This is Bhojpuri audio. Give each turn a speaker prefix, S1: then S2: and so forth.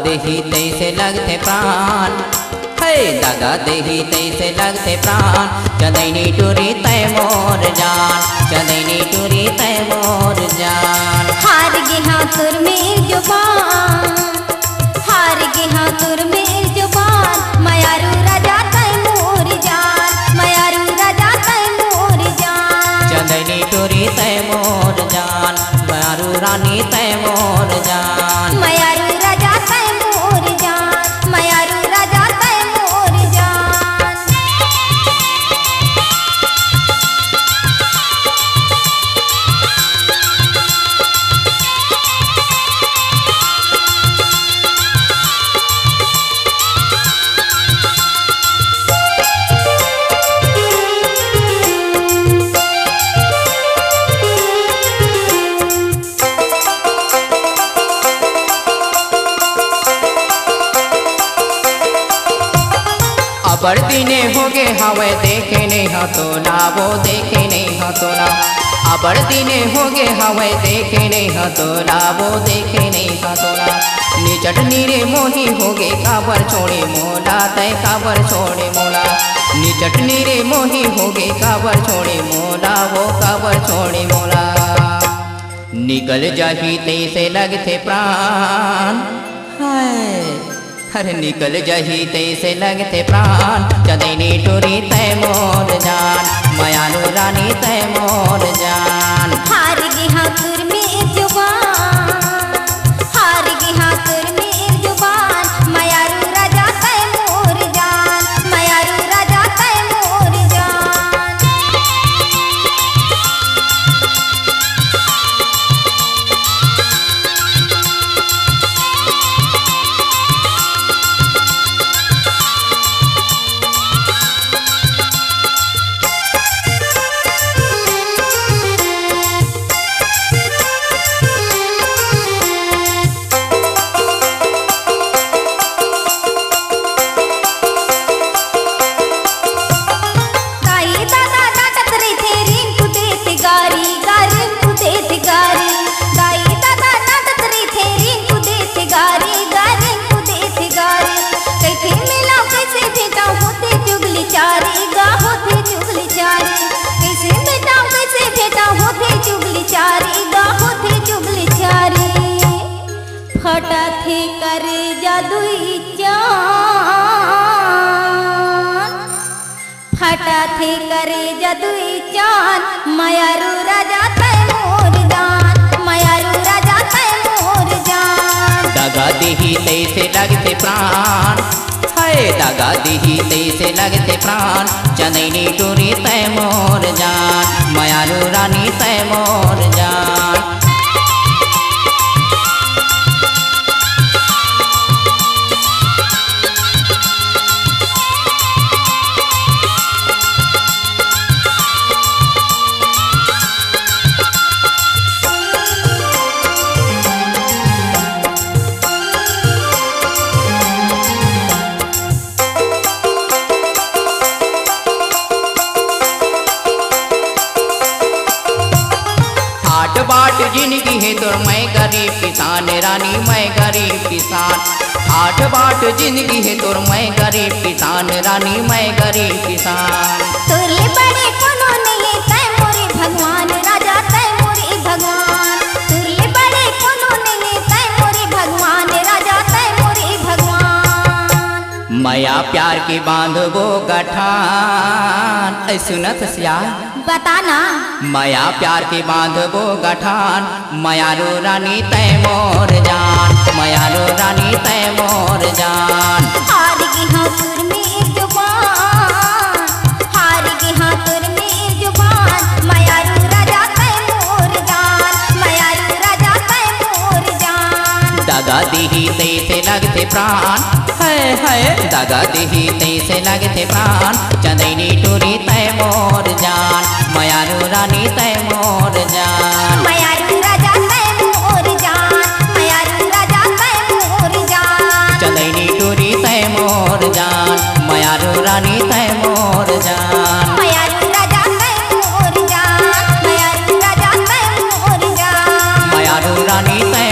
S1: देही तैसे लगते प्राण, है दगा देही तैसे लगते प्राण। चंदैनी टूरी तय मोर जान, चंदैनी टूरी तय मोर जान।
S2: हार गे हाँ तुर मेर जुबान, हार गे हाँ तुर मेर जुबान। मयारू राजा तय मोर जान, मयारू राजा तय मोर जान।
S1: चंदैनी टूरी तय मोर जान, मयारू रानी तय मोर जान।
S2: मयारू राजा तय मोर जान, मयारू राजा तय मोर जान।
S1: अबर दिने हो गे हवे देखे नहीं हो तो ना, वो देखे नहीं हो तो ना। अबर दिने हो गे हवे देखे नहीं हो तो ना, वो देखे नहीं हो तो ना। निचट नीरे मोही हो गे काबर छोड़े मोला, तय काबर छोड़े मोला। निचट नीरे मोही हो गे काबर छोड़े मोला, वो काबर छोड़े मोला। निकल जाही तैसे लगते प्राण, हाय अरे निकल जाही तैसे लगते प्राण। चंदैनी टूरी तय मोर जान, मयारू रानी तय मोर जान।
S2: हार गे हाँ तुर मेर जुबान, हार गे हाँ तुर मेर जुबान। मयारू राजा तय मोर जान, मयारू राजा तय मोर जान। फटा थे कर जादुई चान, फटा थे कर जादुई चान। मयारू राजा तय मोर जान, मयारू राजा तय मोर जान।
S1: दगा देही तैसे लगते प्राण, है दगा देही तैसे लगते प्राण। चंदैनी टूरी तय मोर जान, मयारू रानी तय मोर जान। बाट जिंदगी है तोर मैं गरीब किसान, रानी मैं गरीब किसान। आठ बाट जिंदगी है तोर मैं गरीब किसान, रानी मैं गरीब किसान।
S2: तोरे बड़े कोनो नहीं तय मोरे भगवान, राजा तय मोरे भगवान। तोरे बड़े कोनो नहीं तय मोरे भगवान, राजा तय मोरे भगवान।
S1: माया प्यार की बांधबो गठान, ऐ सुनत सिया
S2: बताना।
S1: माया प्यार की बांधबो गठान। मयारू रानी तय मोर जान, मयारू रानी तय मोर जान।
S2: हार गे हाँ तुर मेर जुबान, हार गे हाँ तुर मेर जुबान। मयारू राजा तय मोर जान, मयारू राजा तय मोर जान।
S1: दगा देही तैसे लगते प्राण, है दगा देही तैसे लगते प्राण। चंदैनी टूरी तय मोर जान, मयारू रानी तय मोर जान।
S2: मयारू राजा तय मोर जान, मयारू राजा तय मोर जान।
S1: चंदैनी टूरी तय मोर जान, मयारू रानी तय मोर जान।
S2: मयारू राजा तय मोर जान, मयारू राजा तय मोर जान।
S1: मयारू रानी तय